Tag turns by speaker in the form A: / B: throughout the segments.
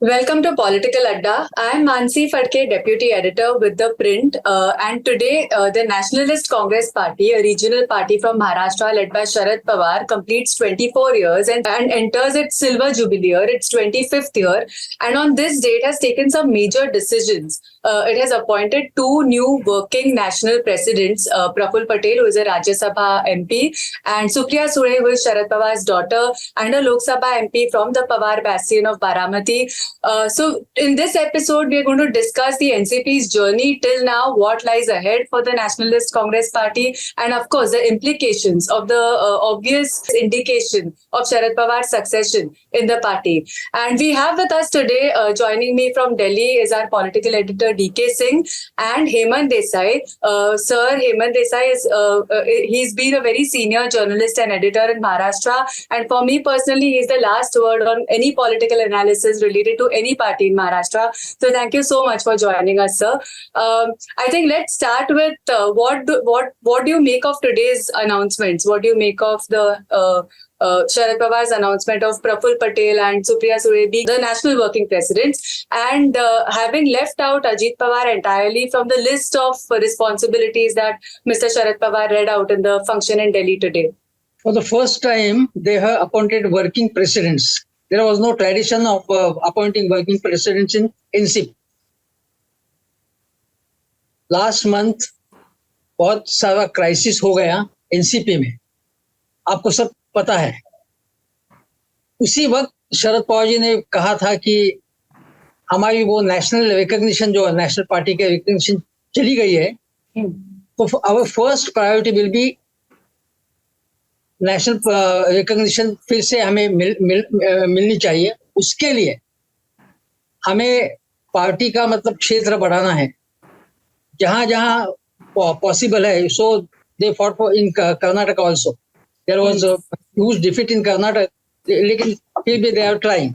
A: Welcome to Political Adda. I am Mansi Phadke, Deputy Editor with The Print. And today, the Nationalist Congress Party, a regional party from Maharashtra led by Sharad Pawar, completes 24 years and enters its silver jubilee year, its 25th year. And on this date, has taken some major decisions. It has appointed two new working national presidents, Praful Patel, who is a Rajya Sabha MP, and Supriya Sule, who is Sharad Pawar's daughter, and a Lok Sabha MP from the Pawar bastion of Baramati. So in this episode, we are going to discuss the NCP's journey till now, what lies ahead for the Nationalist Congress Party, and of course, the implications of the obvious indication of Sharad Pawar's succession in the party. And we have with us today, joining me from Delhi, is our political editor DK Singh and Hemant Desai. Sir, Hemant Desai he's been a very senior journalist and editor in Maharashtra. And for me personally, he's the last word on any political analysis related to any party in Maharashtra. So thank you so much for joining us, sir. I think let's start with what do you make of today's announcements? What do you make of the Sharad Pawar's announcement of Praful Patel and Supriya Sule being the national working presidents, and having left out Ajit Pawar entirely from the list of responsibilities that Mr. Sharad Pawar read out in the function in Delhi today?
B: For the first time, they have appointed working presidents. There was no tradition of appointing working presidents in NCP. Last month, बहुत सारा crisis हो गया NCP में, आपको सब पता है. उसी वक्त शरद पवार जी ने कहा था कि हमारी वो नेशनल रिकॉग्निशन जो नेशनल पार्टी के रिकॉग्निशन चली गई है, तो our first priority will be national recognition फिर से हमें मिलनी चाहिए. उसके लिए हमें पार्टी का मतलब क्षेत्र बढ़ाना है जहां जहां पॉसिबल है. So they fought for in Karnataka also. There was a huge defeat in Karnataka, लेकिन फिर भी दे आर ट्राइंग.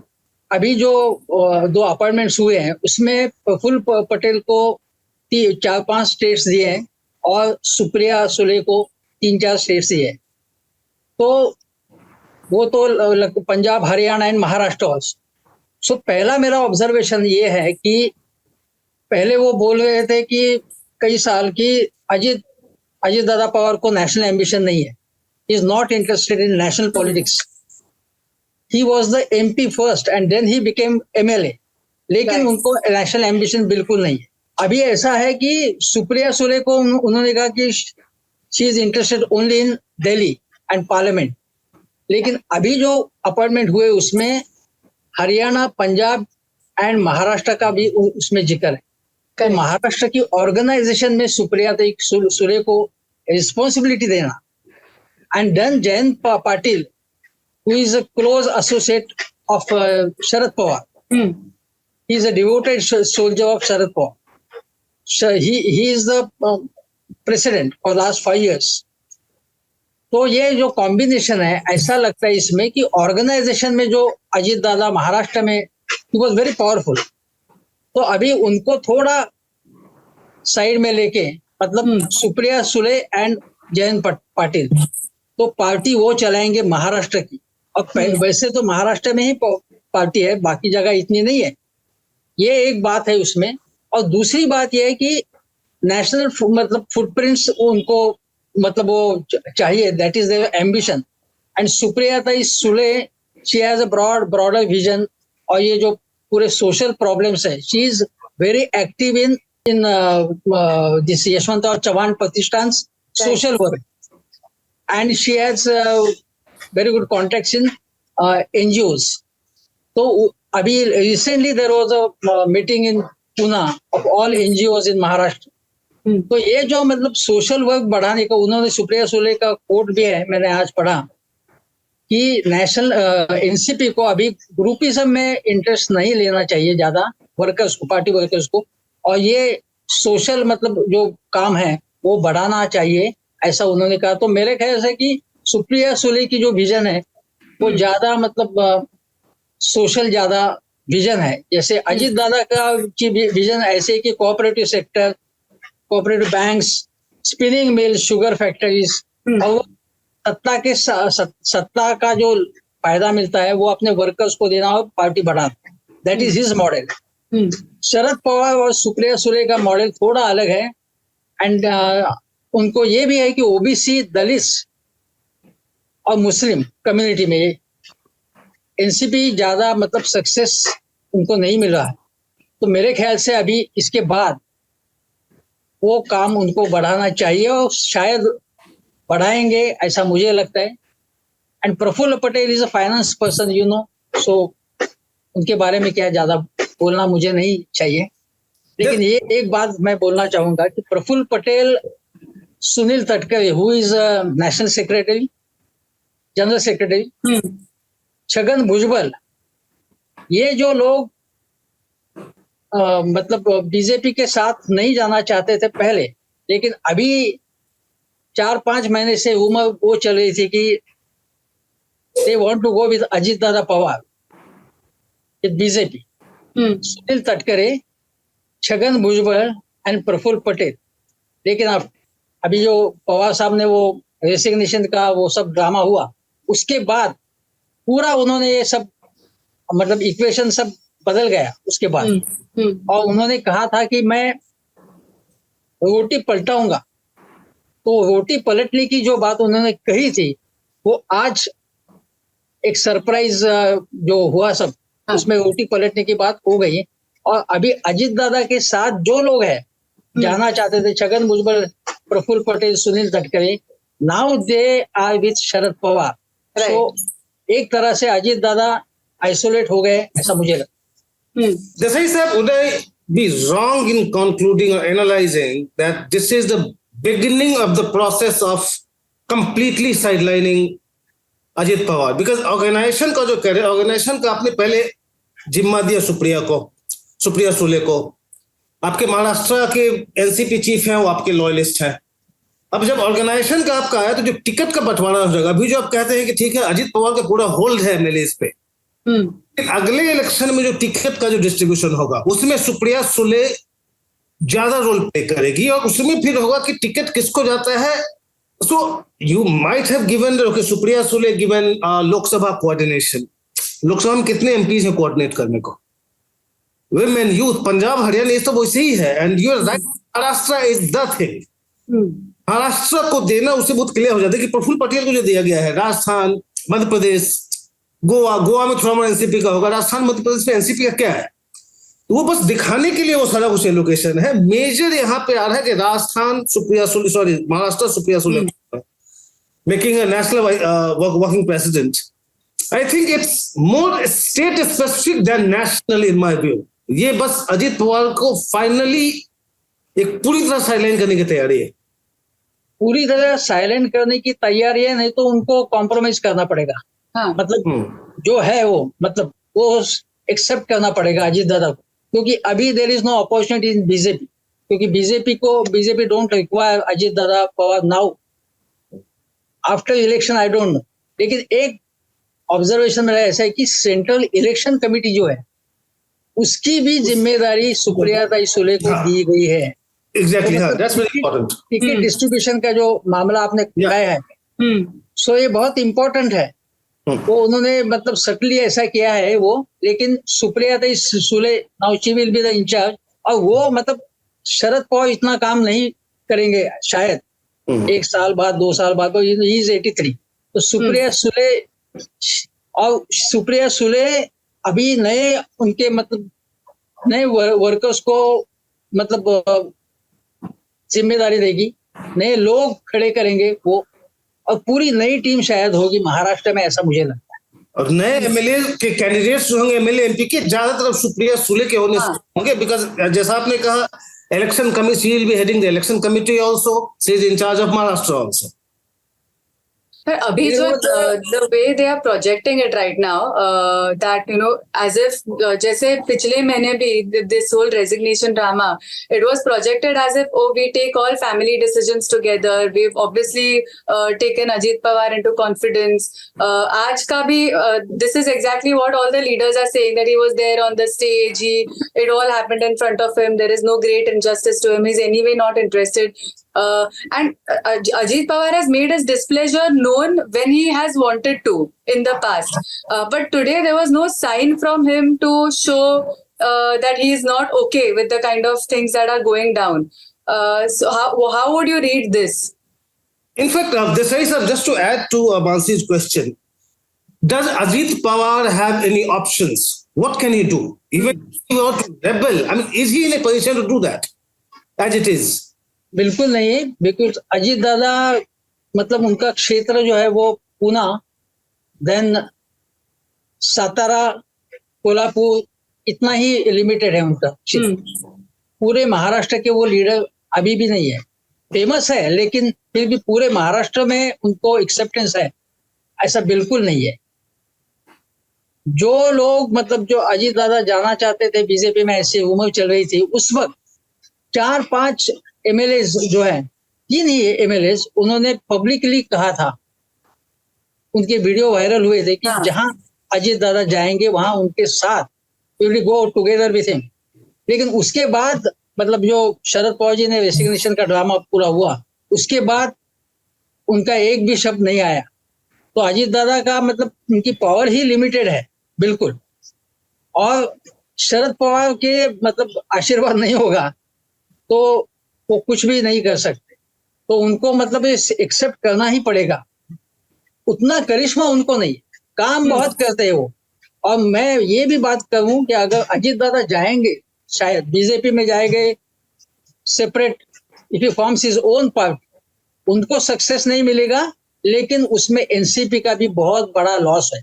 B: अभी जो दो अपॉइंटमेंट्स हुए हैं उसमें प्रफुल्ल पटेल को 4-5 स्टेट्स दिए हैं और सुप्रिया सुले को 3-4 स्टेट्स दिए हैं. तो वो तो पंजाब, हरियाणा एंड महाराष्ट्र ऑल्सो. सो पहला मेरा ऑब्जर्वेशन ये है कि पहले वो बोल रहे थे कि कई साल की अजीत दादा पवार को नेशनल एम्बिशन नहीं है. He is not interested in national politics. He was the MP first and then he became MLA, लेकिन उनको नेशनल एम्बिशन बिल्कुल नहीं है. अभी ऐसा है कि सुप्रिया सुले को उन्होंने कहा कि she is interested only in Delhi and parliament. लेकिन अभी जो अपॉइंटमेंट हुए उसमें हरियाणा, पंजाब एंड महाराष्ट्र का भी उसमें जिक्र है. तो महाराष्ट्र की ऑर्गेनाइजेशन में सुप्रिया सुले को रिस्पॉन्सिबिलिटी देना. And then Jayant Patil, who is a close associate of Sharad Pawar. He is a devoted soldier of Sharad Pawar. So he is the president for last 5 years. तो ये जो कॉम्बिनेशन है, ऐसा लगता है इसमें कि ऑर्गेनाइजेशन में जो अजीत दादा महाराष्ट्र में he was very powerful. तो अभी उनको थोड़ा साइड में लेके, मतलब सुप्रिया सुले एंड जयंत पाटिल, तो पार्टी वो चलाएंगे महाराष्ट्र की. और वैसे तो महाराष्ट्र में ही पार्टी है, बाकी जगह इतनी नहीं है. ये एक बात है उसमें. और दूसरी बात ये है कि नेशनल मतलब फुटप्रिंट्स उनको मतलब वो चाहिए, that is their ambition. And Supriya Sule, she has a broader vision. और ये जो पूरे सोशल प्रॉब्लम्स है, she is very active in this Yashwantrao Chavan Pratishthan social work. And she has very good contacts in NGOs. So abhi recently there was a meeting in Pune of all NGOs in Maharashtra. तो ये जो मतलब social work बढ़ाने का उन्होंने, सुप्रिया सुले का coat भी है, मैंने आज पढ़ा कि नेशनल एनसीपी को अभी ग्रुपिज्म में इंटरेस्ट नहीं लेना चाहिए ज्यादा, वर्कर्स को, पार्टी वर्कर्स को, और ये सोशल मतलब जो काम है वो बढ़ाना चाहिए, ऐसा उन्होंने कहा. तो मेरे ख्याल से कि सुप्रिया सुले की जो विजन है वो ज्यादा मतलब सोशल ज्यादा विजन है. जैसे अजीत दादा का विजन ऐसे कि cooperative sector, cooperative banks, spinning mill, sugar factories, और सत्ता का जो फायदा मिलता है वो अपने वर्कर्स को देना और पार्टी बढ़ाना. That is his model.
A: Hmm.
B: Sharad Pawar और सुप्रिया सुले का मॉडल थोड़ा अलग है. एंड उनको ये भी है कि ओबीसी, दलित और मुस्लिम कम्युनिटी में एनसीपी ज्यादा मतलब सक्सेस उनको नहीं मिल रहा है. तो मेरे ख्याल से अभी इसके बाद वो काम उनको बढ़ाना चाहिए और शायद बढ़ाएंगे, ऐसा मुझे लगता है. And Praful Patel is a finance person, you know, so उनके बारे में क्या ज्यादा बोलना मुझे नहीं चाहिए. लेकिन ये एक बात मैं बोलना चाहूंगा कि Praful Patel, Sunil Tatkare who is national secretary, general secretary,
A: Hmm.
B: Chhagan Bhujbal, ये जो लोग मतलब बीजेपी के साथ नहीं जाना चाहते थे पहले, लेकिन अभी 4-5 महीने से वो चल रही थी कि they want to go with Ajit Dada Pawar with BJP.
A: Hmm.
B: Sunil Tatkare, Chhagan Bhujbal and Praful Patel. लेकिन अब अभी जो पवार साहब ने वो रेसिग्नेशन का वो सब ड्रामा हुआ, उसके बाद पूरा उन्होंने ये सब मतलब इक्वेशन सब बदल गया उसके बाद.
A: Hmm. Hmm.
B: और उन्होंने कहा था कि मैं रोटी पलटाऊंगा. तो रोटी पलटने की जो बात उन्होंने कही थी, वो आज एक सरप्राइज जो हुआ सब,
A: हाँ.
B: उसमें रोटी पलटने की बात हो गई. और अभी अजीत दादा के साथ जो लोग हैं जाना चाहते थे, Chhagan Bhujbal, Praful Patel, Sunil Tatkare, now they are with Sharad Pawar. So एक तरह से अजीत दादा आइसोलेट हो गए, ऐसा मुझे लगता है.
A: Hmm.
C: Desai sir, would I be wrong in concluding or analyzing that this is the beginning of the process of completely sidelining Ajit Pawar? Because organization का जो कह रहे, ऑर्गेनाइजेशन का आपने पहले जिम्मा दिया सुप्रिया सुले को. आपके महाराष्ट्र के एनसीपी चीफ हैं, वो आपके लॉयलिस्ट हैं. अब जब ऑर्गेनाइजेशन का आपका आया तो जो टिकट का बंटवारा हो जाएगा. अभी जो आप कहते हैं कि ठीक है अजित पवार का पूरा होल्ड है एमएलए पे, अगले इलेक्शन में जो टिकट का जो डिस्ट्रीब्यूशन होगा उसमें सुप्रिया सुले ज्यादा रोल प्ले करेगी और उसमें फिर होगा कि टिकट किसको जाता है. So you might have given okay Supriya Sule given Lok Sabha coordination. Lok Sabha में कितने एमपीज है कोऑर्डिनेट करने को? वुमेन, यूथ, पंजाब, हरियाणा, ये सब वैसे ही है. And you are right, Maharashtra is the thing. Maharashtra को देना उससे बहुत क्लियर हो जाता है कि प्रफुल्ल पटेल को जो दिया गया है, राजस्थान, मध्य प्रदेश, गोवा में थोड़ा मोड़ा एनसीपी का होगा, राजस्थान मध्य प्रदेश में एनसीपी का क्या है, वो बस दिखाने के लिए वो सारा कुछ एलोकेशन है. मेजर यहाँ पे आ रहा है कि Rajasthan Supriya Sule, sorry Maharashtra Supriya Sule making a national working president. I think it's more state specific then national in my view. ये बस अजित पवार को फाइनली एक पूरी तरह साइलेंट करने की तैयारी है.
B: पूरी तरह साइलेंट करने की तैयारी है, नहीं तो उनको कॉम्प्रोमाइज करना पड़ेगा.
A: हाँ.
B: मतलब जो है वो मतलब वो एक्सेप्ट करना पड़ेगा अजीत दादा को, क्योंकि अभी there is no opportunity in BJP. क्योंकि BJP don't require Ajit Dada Pawar now. After election I don't know. लेकिन एक ऑब्जर्वेशन मेरा ऐसा है कि सेंट्रल इलेक्शन कमेटी जो है उसकी भी जिम्मेदारी सुप्रिया सुले को दी गई है.
C: एग्जैक्टली, हाँ, that's very important.
B: Ticket distribution का जो मामला आपने उठाया है, सो ये बहुत इंपॉर्टेंट है. वो उन्होंने मतलब सटली ऐसा किया है वो. लेकिन Supriya Sule now she will be the incharge. और वो मतलब शरद पवार इतना काम नहीं करेंगे शायद, 1 साल बाद 2 साल बाद. तो ही इज 83. तो सुप्रिया सुले अभी नए उनके मतलब नए वर्कर्स को मतलब जिम्मेदारी देगी, नए लोग खड़े करेंगे वो, और पूरी नई टीम शायद होगी महाराष्ट्र में, ऐसा मुझे लगता है.
C: और नए एमएलए के कैंडिडेट्स जो होंगे, एमएलए एमपी के, ज्यादातर सुप्रिया सुले के होने होंगे. बिकॉज जैसा आपने कहा, election committee will be heading the election committee also, she is in charge of Maharashtra also.
A: पर अभी जो the way they are projecting it right now, that you know as if जैसे पिछले महीने भी this whole resignation drama, it was projected as if oh we take all family decisions together, we've obviously taken Ajit Pawar into confidence. आज का भी this is exactly what all the leaders are saying, that he was there on the stage, it all happened in front of him, there is no great injustice to him, he's anyway not interested. And Ajit Pawar has made his displeasure known when he has wanted to in the past. But today there was no sign from him to show that he is not okay with the kind of things that are going down. So how would you read this?
C: In fact, Desai sir, just to add to Mansi's question, does Ajit Pawar have any options? What can he do? Even if he were to rebel, I mean, is he in a position to do that as it is?
B: बिल्कुल नहीं, because Ajit दादा मतलब उनका क्षेत्र जो है वो Poona, then Satara, Kolhapur, इतना ही लिमिटेड है उनका क्षेत्र। पूरे महाराष्ट्र के वो लीडर अभी भी नहीं है, फेमस है लेकिन फिर भी पूरे महाराष्ट्र में उनको एक्सेप्टेंस है ऐसा बिल्कुल नहीं है। जो लोग मतलब जो अजीत दादा जाना चाहते थे बीजेपी में, ऐसी उम्र चल रही थी उस वक्त, 4-5 एमएलए जो है, 3 ही एमएलए उन्होंने पब्लिकली कहा था, उनके वीडियो वायरल हुए थे कि जहां अजीत दादा जाएंगे वहां उनके साथ will go together with him. लेकिन उसके बाद मतलब जो शरद पवार जी ने रेसिग्नेशन का ड्रामा पूरा हुआ, उसके बाद उनका एक भी शब्द नहीं आया। तो अजीत दादा का मतलब उनकी पावर ही लिमिटेड है बिल्कुल, और शरद पवार के मतलब आशीर्वाद नहीं होगा तो वो कुछ भी नहीं कर सकते। तो उनको मतलब एक्सेप्ट करना ही पड़ेगा। उतना करिश्मा उनको नहीं, काम बहुत करते हैं वो। और मैं ये भी बात करूं कि अगर अजीत दादा जाएंगे, शायद बीजेपी में जाएंगे separate, if he forms his own party, उनको सक्सेस नहीं मिलेगा, लेकिन उसमें एनसीपी का भी बहुत बड़ा लॉस है,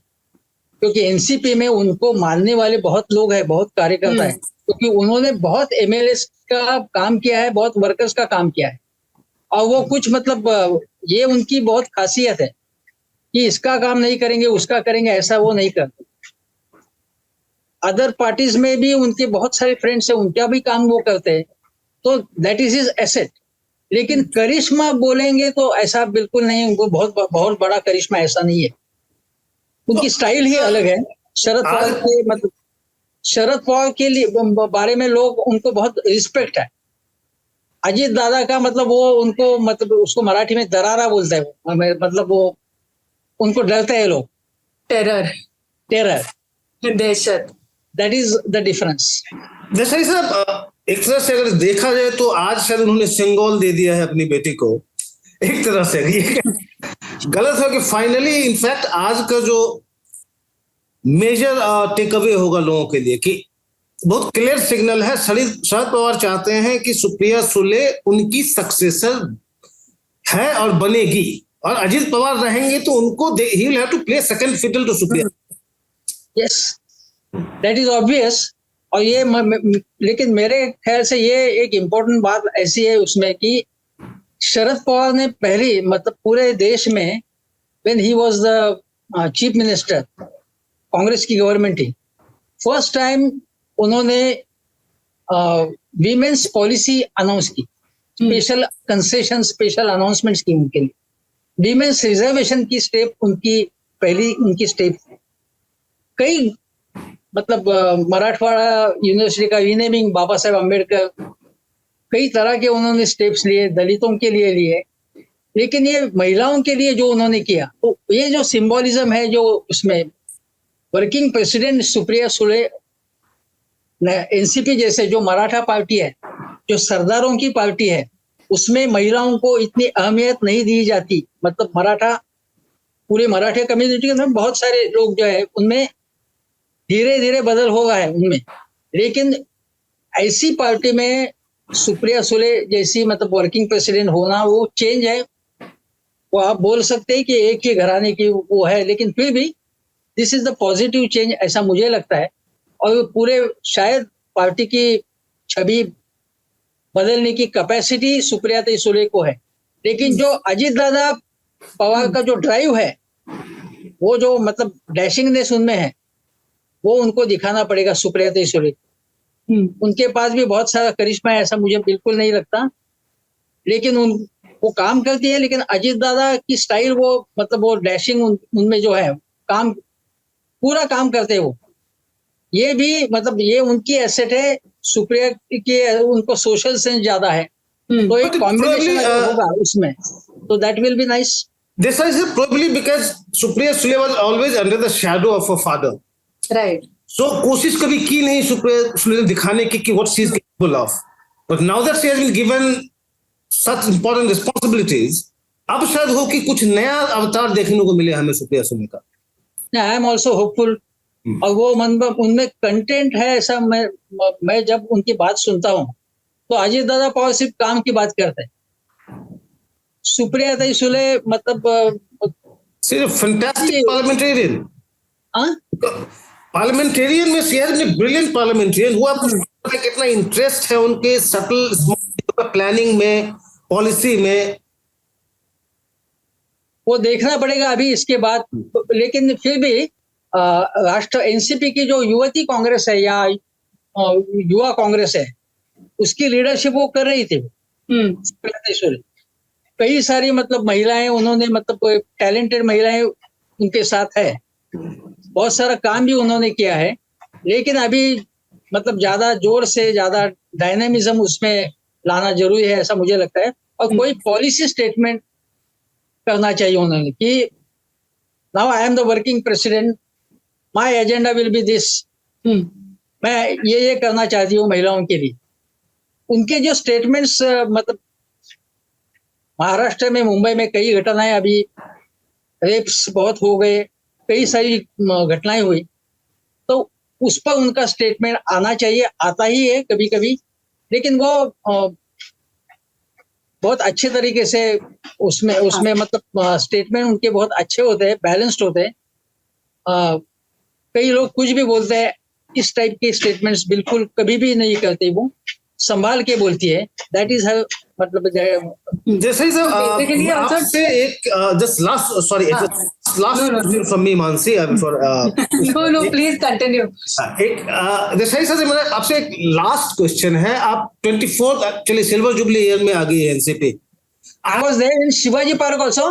B: क्योंकि एनसीपी में उनको मानने वाले बहुत लोग हैं, बहुत कार्यकर्ता है, क्योंकि उन्होंने बहुत एमएलए का काम किया है, बहुत वर्कर्स का काम किया है। और वो कुछ मतलब ये उनकी बहुत खासियत है कि इसका काम नहीं करेंगे उसका करेंगे, ऐसा वो नहीं करते। अदर पार्टीज में भी उनके बहुत सारे फ्रेंड्स हैं, उनका भी काम वो करते हैं, तो दैट इज हिज एसेट। लेकिन करिश्मा बोलेंगे तो ऐसा बिल्कुल नहीं, उनको बहुत बड़ा करिश्मा ऐसा नहीं है। उनकी स्टाइल ही अलग है। शरद पवार के मतलब शरद पवार के लिए बारे में लोग उनको बहुत रिस्पेक्ट है। अजीत दादा का मतलब वो उनको मतलब उसको मराठी में दरारा बोलते हैं, मतलब वो उनको डरते हैं लोग,
A: टेरर,
B: दहशत, that is the difference.
C: Desai साहब, एक तरह से अगर देखा जाए तो आज शायद उन्होंने सिंगोल दे दिया है अपनी बेटी को, एक तरह से ये गलत है कि फाइनली इनफैक्ट आज का जो मेजर टेक अवे होगा लोगों के लिए कि बहुत क्लियर सिग्नल है, शरद पवार चाहते हैं कि सुप्रिया सुले उनकी सक्सेसर है और बनेगी, और अजीत पवार रहेंगे तो उनको he will have to play second fiddle to Supriya.
B: Yes, that is obvious. और ये लेकिन मेरे ख्याल से ये एक इम्पोर्टेंट बात ऐसी है उसमें कि शरद पवार ने पहली मतलब पूरे देश में when he was the chief minister, Congress की गवर्नमेंट ही फर्स्ट टाइम उन्होंने वीमेंस पॉलिसी अनाउंस की, स्पेशल कंसेशन, स्पेशल अनाउंसमेंट्स की उनके लिए। वीमेंस रिजर्वेशन की स्टेप उनकी पहली उनकी स्टेप। कई मतलब मराठवाड़ा यूनिवर्सिटी का रीनेमिंग, बाबा साहेब अम्बेडकर, कई तरह के उन्होंने स्टेप्स लिए, दलितों के लिए लिए, लेकिन ये महिलाओं के लिए जो उन्होंने किया, तो ये जो सिंबोलिज्म है जो उसमें working president Supriya Sule, NCP जैसे जो मराठा पार्टी है, जो सरदारों की पार्टी है, उसमें महिलाओं को इतनी अहमियत नहीं दी जाती। मतलब मराठा, पूरे मराठा कम्युनिटी के अंदर बहुत सारे लोग जो है उनमें धीरे धीरे बदल हो रहा है उनमें, लेकिन ऐसी पार्टी में सुप्रिया सुले जैसी मतलब वर्किंग प्रेसिडेंट होना वो चेंज है। वो आप बोल सकते हैं कि एक ही घराने की वो है, लेकिन फिर भी this is the positive change, ऐसा मुझे लगता है। और पूरे शायद पार्टी की छवि बदलने की कैपेसिटी सुप्रिया सुले को है। लेकिन जो अजीत दादा पवार का जो ड्राइव है, वो जो मतलब डैशिंगनेस उनमें है, वो उनको दिखाना पड़ेगा सुप्रिया सुले। उनके पास भी बहुत सारा करिश्मा है ऐसा मुझे बिल्कुल नहीं लगता, लेकिन वो काम करती है। लेकिन अजीत दादा की स्टाइल वो मतलब वो डैशिंग उनमें जो है, काम पूरा काम करते हैं वो। ये भी मतलब ये उनकी एसेट है। सुप्रिया की उनको सोशल सेंस ज्यादा है, तो एक
C: But
B: कॉम्बिनेशन
C: probably,
B: अगर होगा उसमें तो that will be nice.
C: this is probably because Supriya Sule was always under the shadow of her father.
A: Right.
C: So कोशिश कभी की नहीं सुप्रिया सुले ने दिखाने की कि what she is capable of. But now that she has been given such important responsibilities, अब शायद हो कि कुछ नया अवतार देखने को मिले हमें सुप्रिया सुले का.
B: I am also hopeful. और वो उनमें कंटेंट है ऐसा. मैं जब उनकी बात सुनता हूँ तो अजीत दादा पवार सिर्फ काम की बात करते हैं. सुप्रिया ताई सुले मतलब
C: सिर्फ फैंटास्टिक पार्लियामेंटेरियन.
B: हाँ,
C: पार्लियामेंटेरियन में she has been brilliant parliamentarian. हुआ कितना इंटरेस्ट है उनके सटल प्लानिंग में, पॉलिसी में,
B: वो देखना पड़ेगा अभी इसके बाद. लेकिन फिर भी राष्ट्र एनसीपी की जो युवती कांग्रेस है या युवा कांग्रेस है उसकी लीडरशिप वो कर रही थी. कई सारी मतलब महिलाएं उन्होंने मतलब टैलेंटेड महिलाएं उनके साथ है. बहुत सारा काम भी उन्होंने किया है. लेकिन अभी मतलब ज्यादा जोर से ज्यादा डायनेमिज्म उसमें लाना जरूरी है ऐसा मुझे लगता है. और कोई पॉलिसी स्टेटमेंट करना चाहिए उन्होंने कि now I am the working president, my agenda will be this. मैं ये करना चाहती हूँ महिलाओं के लिए. उनके जो स्टेटमेंट्स मतलब महाराष्ट्र में, मुंबई में कई घटनाएं अभी रेप्स बहुत हो गए, कई सारी घटनाएं हुई. तो उस पर उनका स्टेटमेंट आना चाहिए. आता ही है कभी कभी, लेकिन वो बहुत अच्छे तरीके से उसमें मतलब स्टेटमेंट उनके बहुत अच्छे होते हैं, बैलेंस्ड होते हैं. कई लोग कुछ भी बोलते हैं, इस टाइप के स्टेटमेंट्स बिल्कुल कभी भी नहीं करते. वो संभाल के बोलती है. दैट इज हर मतलब.
C: जैसे ही सर
A: Basically, also-
C: आपसे एक just last sorry last from me Mansi for
A: No, please continue.
C: एक जैसे ही सर मेरा आपसे एक लास्ट क्वेश्चन है. आप 24 एक्चुअली सिल्वर जुबली ईयर में आ गई है NCP.
B: I was there in Shivaji Park also.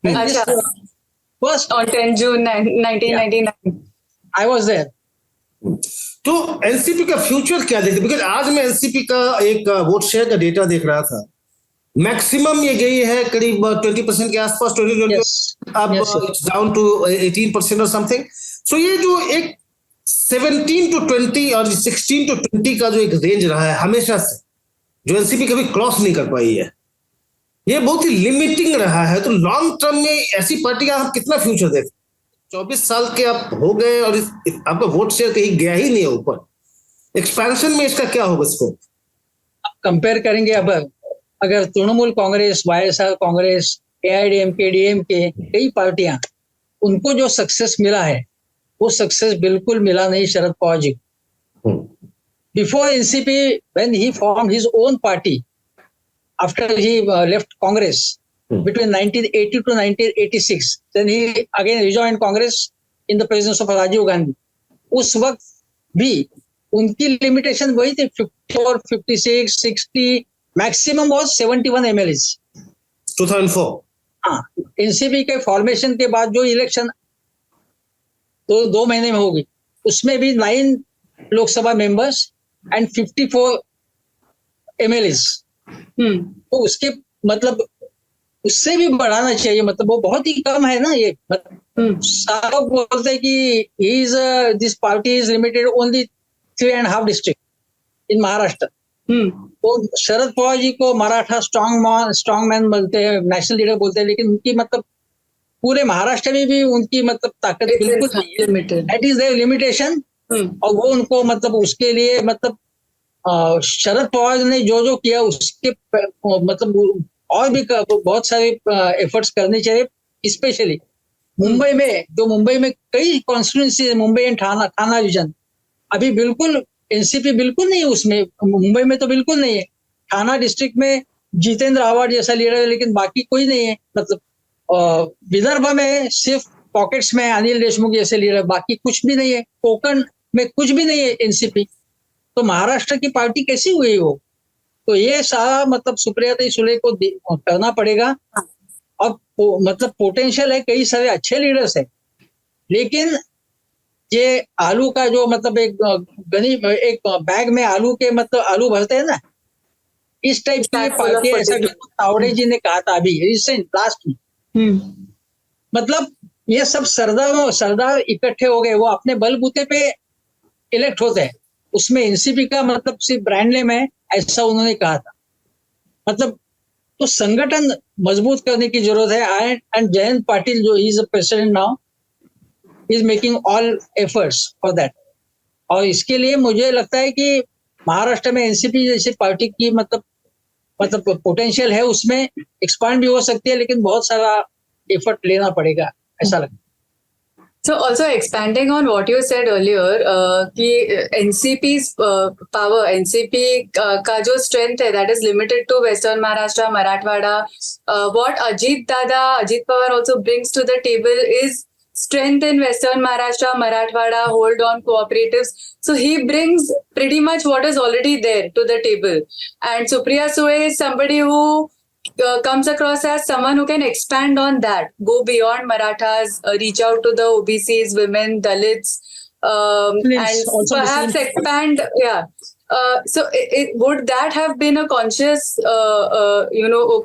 A: अच्छा.
B: First,
A: On 10 June 1999.
B: I was there.
C: तो एनसीपी का फ्यूचर क्या देखते? बिकॉज आज मैं एनसीपी का एक वोट शेयर का डेटा देख रहा था. मैक्सिमम ये गई है करीब 20% के आसपास. 2020
B: Yes.
C: अब
B: Yes, sir.
C: डाउन टू 18% और समथिंग. सो ये जो एक 17 to 20 और 16 to 20 का जो एक रेंज रहा है हमेशा से, जो एनसीपी कभी क्रॉस नहीं कर पाई है, ये बहुत ही लिमिटिंग रहा है. तो लॉन्ग टर्म में ऐसी पार्टी का आप कितना फ्यूचर देखते? 24 साल के आप हो गए और आपका वोट शेयर कहीं गया ही नहीं है ऊपर. एक्सपेंशन में इसका क्या होगा स्कोप?
B: कंपेयर करेंगे अब अगर Trinamool Congress, YSR Congress, AIADMK, DMK, कई पार्टियां, उनको जो सक्सेस मिला है वो सक्सेस बिल्कुल मिला नहीं Sharad Pawar ji. Before NCP, when he form his own party after he left Congress between 1980 to 1986, then he again rejoined Congress in the presence of Rajiv Gandhi. उस वक्त भी उनकी लिमिटेशन वही थी 54, 56, 60, मैक्सिमम was 71 MLAs.
C: 2004.
B: हाँ, एनसीपी के फॉर्मेशन के बाद जो इलेक्शन दो महीने में होगी उसमें भी 9 लोकसभा मेंबर्स एंड 54 MLAs. तो उसके मतलब उससे भी बढ़ाना चाहिए. मतलब वो बहुत ही कम है ना. ये साहब बोलते हैं कि this party is limited only 3.5 district in Maharashtra. तो शरद पवार जी को मराठा स्ट्रॉन्ग मैन बोलते हैं, नेशनल लीडर बोलते हैं, लेकिन उनकी मतलब पूरे महाराष्ट्र में भी उनकी मतलब ताकत बिल्कुल नहीं है. That is their limitation. और वो उनको मतलब उसके लिए मतलब शरद पवार ने जो किया उसके मतलब और भी बहुत सारे एफर्ट्स करने चाहिए. स्पेशली मुंबई में कई कॉन्स्टिट्यूंसी है, मुंबई एंड थाना रीजन अभी बिल्कुल एनसीपी बिल्कुल नहीं है उसमें. मुंबई में तो बिल्कुल नहीं है. थाना डिस्ट्रिक्ट में जितेंद्र आव्हाड जैसा लीडर है, लेकिन बाकी कोई नहीं है. मतलब विदर्भ में सिर्फ पॉकेट्स में अनिल देशमुख जैसे लीडर, बाकी कुछ भी नहीं है. कोकण में कुछ भी नहीं है एनसीपी. तो महाराष्ट्र की पार्टी कैसी हुई वो? तो ये सारा मतलब सुप्रिया सुले को करना पड़ेगा. और मतलब पोटेंशियल है, कई सारे अच्छे लीडर्स है, लेकिन ये आलू का जो मतलब एक बैग में आलू के मतलब आलू भरते हैं ना, इस टाइप की ये
A: Sack full of
B: पार्टी है, ऐसा
A: potatoes.
B: विनोद तावड़े जी ने कहा था अभी रिसेंट लास्ट में। मतलब ये सब सरदार इकट्ठे हो गए, वो अपने बलबूते पे इलेक्ट होते हैं, उसमें एनसीपी का मतलब सिर्फ ब्रांड नेम है, ऐसा उन्होंने कहा था। मतलब तो संगठन मजबूत करने की जरूरत है। एंड जयंत पाटिल जो is president now is making all efforts for that. और इसके लिए मुझे लगता है कि महाराष्ट्र में एनसीपी जैसी पार्टी की मतलब पोटेंशियल है, उसमें एक्सपांड भी हो सकती है, लेकिन बहुत सारा एफर्ट लेना पड़ेगा, ऐसा लगता है।
A: So also expanding on what you said earlier, कि NCP's power, NCP का जो strength है, that is limited to Western Maharashtra, Marathwada. What Ajit Pawar also brings to the table is strength in Western Maharashtra, Marathwada, hold on cooperatives. So he brings pretty much what is already there to the table. And Supriya Sule is somebody who comes across as someone who can expand on that, go beyond Marathas, reach out to the OBCs, women, Dalits, and
B: also
A: perhaps
B: Muslims.
A: expand. Yeah. So would that have been a conscious,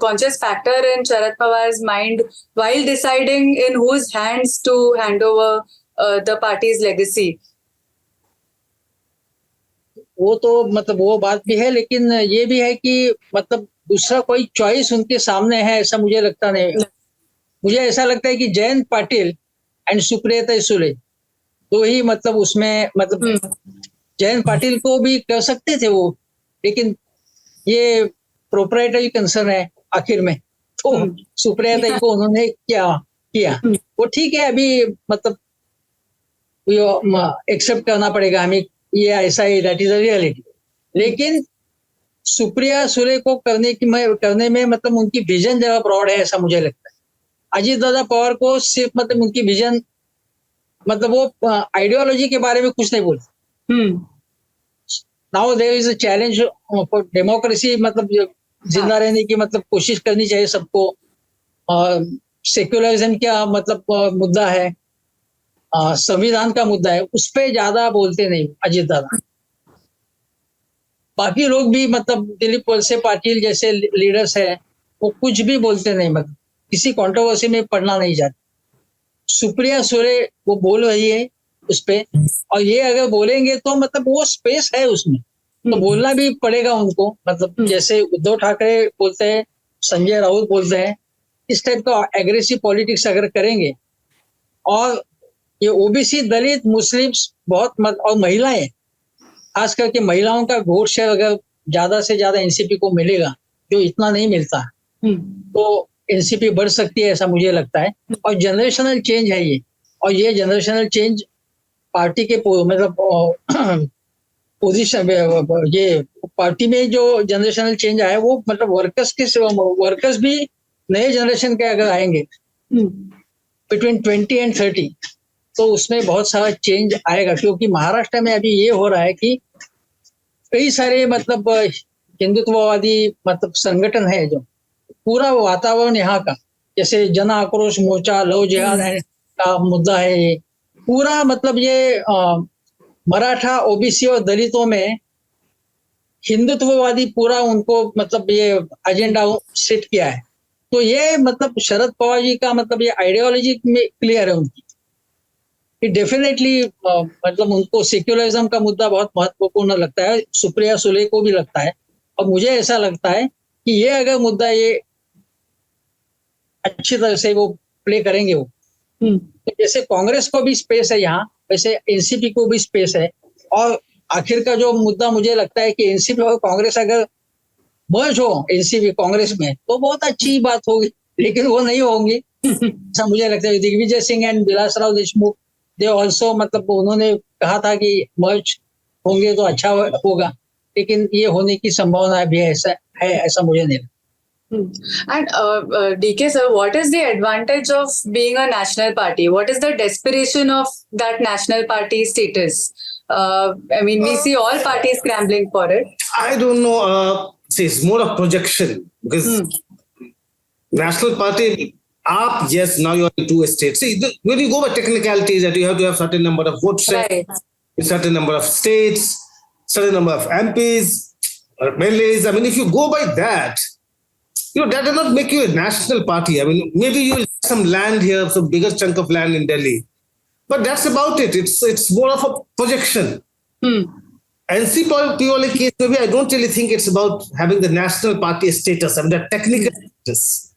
A: conscious factor in Sharad Pawar's mind while deciding in whose hands to hand over the party's legacy?
B: वो तो मतलब वो बात भी है, लेकिन ये भी है कि मतलब दूसरा कोई चॉइस उनके सामने है ऐसा मुझे लगता नहीं। मुझे ऐसा लगता है कि जयंत पाटिल एंड सुप्रिया सुले तो ही मतलब उसमें मतलब जयंत पाटिल को भी कर सकते थे वो, लेकिन ये प्रोप्राइटरी कंसर्न है आखिर में, तो सुप्रिया को उन्होंने क्या किया वो ठीक है, अभी मतलब एक्सेप्ट करना पड़ेगा हमें, ये ऐसा ही, दैट इज अ रियलिटी। लेकिन सुप्रिया सुले को करने में मतलब उनकी विजन जरा ब्रॉड है, ऐसा मुझे लगता है। अजीत दादा पवार को सिर्फ मतलब उनकी विजन मतलब वो आइडियोलॉजी के बारे में कुछ नहीं बोलते। Now there is a challenge for democracy, मतलब जिंदा रहने की मतलब कोशिश करनी चाहिए सबको। सेक्युलरिज्म क्या मतलब मुद्दा है, संविधान का मुद्दा है, उस पर ज्यादा बोलते नहीं अजीत दादा। बाकी लोग भी मतलब दिलीप वलसे पाटिल जैसे लीडर्स हैं, वो कुछ भी बोलते नहीं, मतलब किसी कंट्रोवर्सी में पढ़ना नहीं चाहते। सुप्रिया सुले वो बोल रही है उस पे, और ये अगर बोलेंगे तो मतलब वो स्पेस है उसमें, तो बोलना भी पड़ेगा उनको। मतलब जैसे उद्धव ठाकरे बोलते हैं, संजय राउत बोलते हैं, इस टाइप का एग्रेसिव पॉलिटिक्स अगर करेंगे, और ये ओबीसी दलित मुस्लिम्स बहुत और महिलाएं, खास करके महिलाओं का वोट शेयर अगर ज्यादा से ज्यादा एनसीपी को मिलेगा, जो इतना नहीं मिलता, तो एनसीपी बढ़ सकती है, ऐसा मुझे लगता है। और जनरेशनल चेंज है ये, और ये जनरेशनल चेंज पार्टी के मतलब पोजीशन, ये पार्टी में जो जनरेशनल चेंज आया वो मतलब वर्कर्स भी नए जनरेशन के अगर आएंगे बिटवीन 20 एंड 30, तो उसमें बहुत सारा चेंज आएगा। क्योंकि महाराष्ट्र में अभी ये हो रहा है कि कई सारे मतलब हिंदुत्ववादी मतलब संगठन है, जो पूरा वातावरण यहाँ का, जैसे जन आक्रोश मोर्चा, लव जिहाद का मुद्दा है, ये पूरा मतलब ये मराठा, ओबीसी और दलितों में हिंदुत्ववादी पूरा उनको मतलब ये एजेंडा सेट किया है। तो ये मतलब शरद पवार जी का मतलब ये आइडियोलॉजी में क्लियर है उनकी, डेफिनेटली मतलब उनको सेक्युलरिज्म का मुद्दा बहुत महत्वपूर्ण लगता है, सुप्रिया सुले को भी लगता है। और मुझे ऐसा लगता है कि ये अगर मुद्दा ये अच्छी तरह से वो प्ले करेंगे वो, तो जैसे कांग्रेस को भी स्पेस है यहाँ, वैसे एनसीपी को भी स्पेस है। और आखिर का जो मुद्दा मुझे लगता है कि एनसीपी और कांग्रेस अगर मर्ज हो एनसीपी कांग्रेस में, तो बहुत अच्छी बात होगी, लेकिन वो नहीं होंगी ऐसा मुझे लगता है। Digvijay Singh and Vilasrao Deshmukh they also मतलब उन्होंने कहा था कि मर्ज होंगे तो अच्छा होगा, लेकिन ये होने की संभावना भी ऐसा है, ऐसा मुझे नहीं लगता।
A: And DK sir, what is the advantage of being a national party? What is the desperation of that national party status? I mean, we see all parties scrambling for it.
C: I don't know. See, it's more of projection, because national party, yes, now you're in 2 states. See, when you go by technicalities, that you have to have certain number of votes,
A: Right.
C: certain number of states, certain number of MPs. mainly is, I mean, if you go by that, that does not make you a national party. I mean, maybe you'll have some land here, some bigger chunk of land in Delhi, but that's about it. It's more of a projection. NCP वाले case में भी I don't really think it's about having the national party status. I mean, the technical status.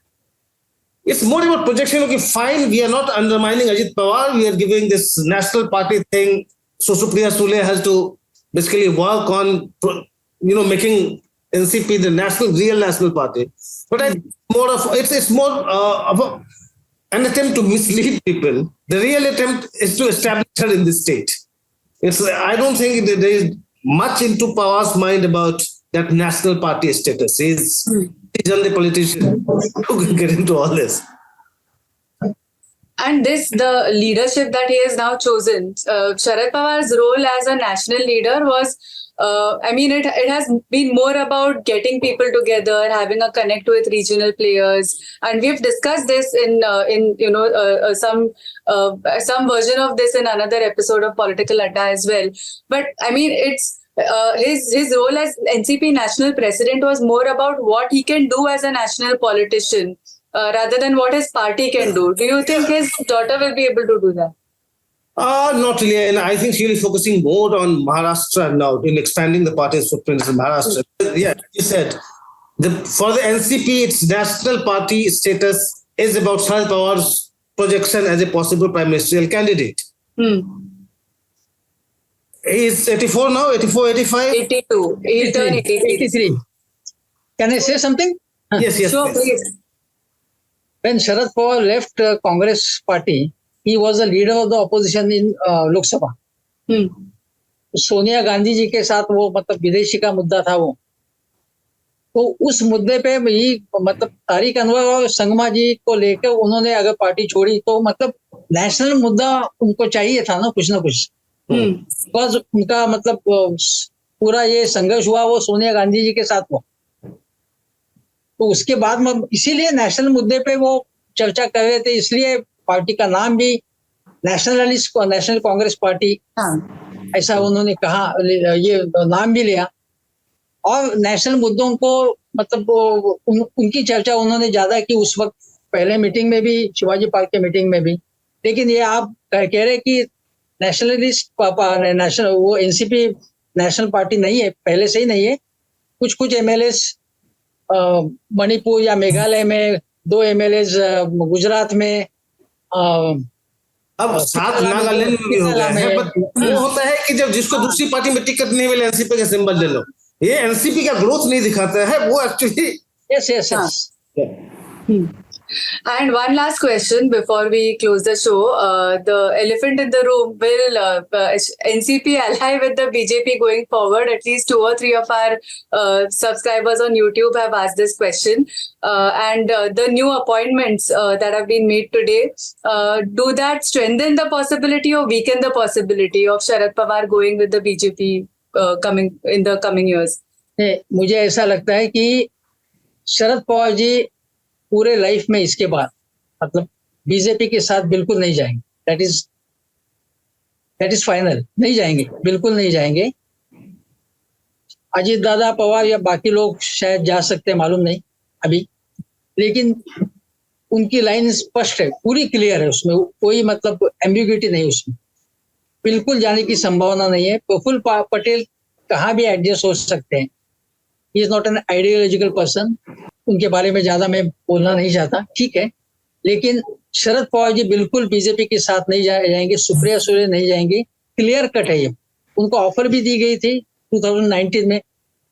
C: It's more about projection. Okay, fine, we are not undermining Ajit Pawar. We are giving this national party thing. So Supriya Sule has to basically work on, making NCP the real national party. But it's more of an attempt to mislead people. The real attempt is to establish her in the state. I don't think that there is much into Pawar's mind about that national party status. He's a politician who can get into all this.
A: And the leadership that he has now chosen, Sharad Pawar's role as a national leader was, it has been more about getting people together, having a connect with regional players, and we've discussed this in some version of this in another episode of Political Adda as well. But it's his role as NCP national president was more about what he can do as a national politician rather than what his party can do. Do you think his daughter will be able to do that?
C: Not really, and I think she'll be focusing more on Maharashtra now, in expanding the party's footprint in Maharashtra. Yeah, you said, for the NCP, its national party status is about Sharad Pawar's projection as a possible prime ministerial candidate. He's 84 now, 84, 85?
A: 82. He'll turn
B: 83. Can I say something?
C: Yes,
A: Sure, please.
B: When Sharad Pawar left Congress party, he was the leader of the opposition in Lok Sabha. Sonia Gandhi ji के साथ वो विदेशी का मुद्दा था वो, तो उस मुद्दे पे ही तारिक अनवर और संगमा जी को लेकर उन्होंने अगर पार्टी छोड़ी तो नेशनल मुद्दा उनको चाहिए था ना कुछ बिकॉज उनका पूरा ये संघर्ष हुआ वो सोनिया गांधी जी के साथ हुआ, तो उसके बाद इसीलिए नेशनल मुद्दे पे वो चर्चा कर रहे थे, इसलिए पार्टी का नाम भी नेशनल कांग्रेस पार्टी ऐसा उन्होंने कहा, ये नाम भी लिया, और नेशनल मुद्दों को उनकी चर्चा उन्होंने ज्यादा की उस वक्त, पहले मीटिंग में भी, शिवाजी पार्क के मीटिंग में भी। लेकिन ये आप कह रहे कि नेशनलिस्ट वो एनसीपी नेशनल पार्टी नहीं है, पहले से ही नहीं है। कुछ एमएलएस मणिपुर या मेघालय में, 2 एमएलएस गुजरात में,
C: अब 7 नागालैंड में भी हो गए हैं। वो होता है कि जब जिसको दूसरी पार्टी में टिकट नहीं मिले, एनसीपी का सिंबल ले लो, ये एनसीपी का ग्रोथ नहीं दिखाता है, वो actually
B: yes.
A: And one last question before we close the show. The elephant in the room, will NCP ally with the BJP going forward? At least 2 or 3 of our subscribers on YouTube have asked this question. And the new appointments that have been made today, do that strengthen the possibility or weaken the possibility of Sharad Pawar going with the BJP in the coming years?
B: मुझे ऐसा लगता है कि शरद पवार जी पूरे life में इसके बाद BJP के साथ बिल्कुल नहीं जाएंगे। दैट इज फाइनल, नहीं जाएंगे, बिल्कुल नहीं जाएंगे। अजीत दादा पवार या बाकी लोग शायद जा सकते हैं, मालूम नहीं अभी, लेकिन उनकी लाइन स्पष्ट है, पूरी क्लियर है, उसमें कोई एम्बिग्यूटी नहीं, उसमें बिल्कुल जाने की संभावना नहीं है। प्रफुल्ल पटेल कहाँ भी एडजस्ट हो सकते हैं, ही is not an ideological person, उनके बारे में ज्यादा मैं बोलना नहीं चाहता, ठीक है। लेकिन शरद पवार जी बिल्कुल बीजेपी के साथ नहीं जाएंगे, सुप्रिया सुले नहीं जाएंगे, क्लियर कट है ये। उनको ऑफर भी दी गई थी 2019 में,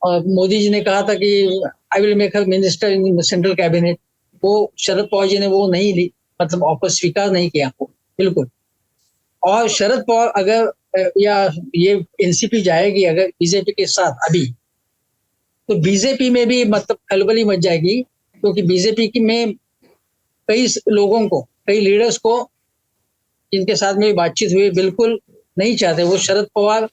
B: और मोदी जी ने कहा था कि I will make her minister in central cabinet. वो शरद पवार जी ने वो नहीं ली, ऑफर स्वीकार नहीं किया वो, बिल्कुल। और शरद पवार अगर या ये एनसीपी जाएगी अगर बीजेपी के साथ अभी, तो बीजेपी में भी खलबली मच जाएगी, क्योंकि बीजेपी में कई लोगों को, कई लीडर्स को जिनके साथ में बातचीत हुई बिल्कुल नहीं चाहते। वो शरद पवार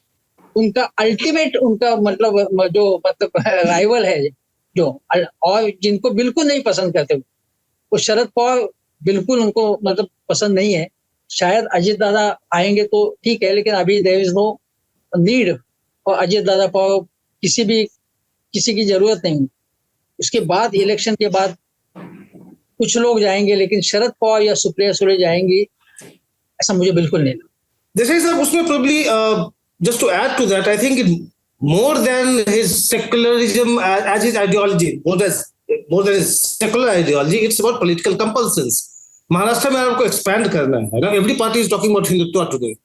B: उनका अल्टीमेट, उनका जो राइवल है जो, और जिनको बिल्कुल नहीं पसंद करते वो शरद पवार बिल्कुल उनको पसंद नहीं है। शायद अजीत दादा आएंगे तो ठीक है, लेकिन अभी देयर इज नो नीड और अजीत दादा पवार किसी भी किसी की जरूरत नहीं। उसके बाद इलेक्शन के बाद कुछ लोग जाएंगे, लेकिन शरद पवार या सुप्रिया सुले जाएंगी ऐसा मुझे बिल्कुल नहीं लगता।
C: Desai sir, usme probably just to add to that, I think more than his secularism as his ideology, more than his secular ideology, it's about political compulsions. Maharashtra में आपको expand करना है ना? Every party is talking about Hindutva today.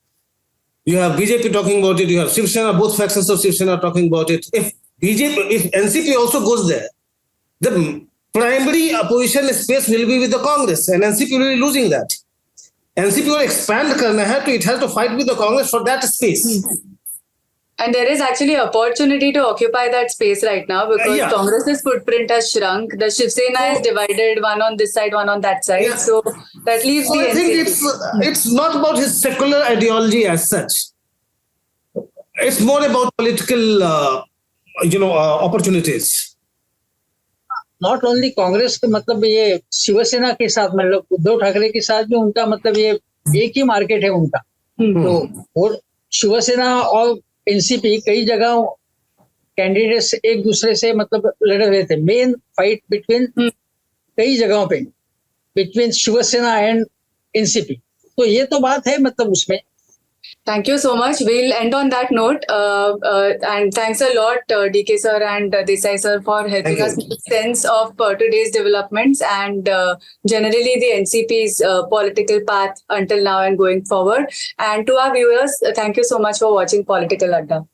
C: You have BJP talking about it. You have Shiv Sena, both factions of Shiv Sena talking about it. If NCP also goes there, the primary opposition space will be with the Congress, and NCP will be losing that. NCP will expand करना है, तो it has to fight with the Congress for that space.
A: And there is actually opportunity to occupy that space right now because
C: Yeah.
A: Congress's footprint has shrunk. The Shiv Sena is divided, one on this side, one on that side.
C: Yeah.
A: So that leaves
C: So
A: the
C: I think
A: NCP.
C: it's not about his secular ideology as such. It's more about political, opportunities.
B: Not only Congress के, मतलब ये शिवसेना के साथ, मतलब उद्धव ठाकरे के साथ भी उनका मतलब ये एक ही मार्केट है उनका। तो और शिवसेना और एनसीपी कई जगह कैंडिडेट्स एक दूसरे से मतलब लड़ रहे थे। मेन फाइट बिटवीन कई जगहों पे बिटवीन शिवसेना एंड एनसीपी। तो ये तो बात है मतलब उसमें।
A: Thank you so much. We'll end on that note. And thanks a lot, DK sir and Desai sir, for helping
C: Thank
A: us
C: you.
A: make sense of today's developments and generally the NCP's political path until now and going forward. And to our viewers, thank you so much for watching Political Adda.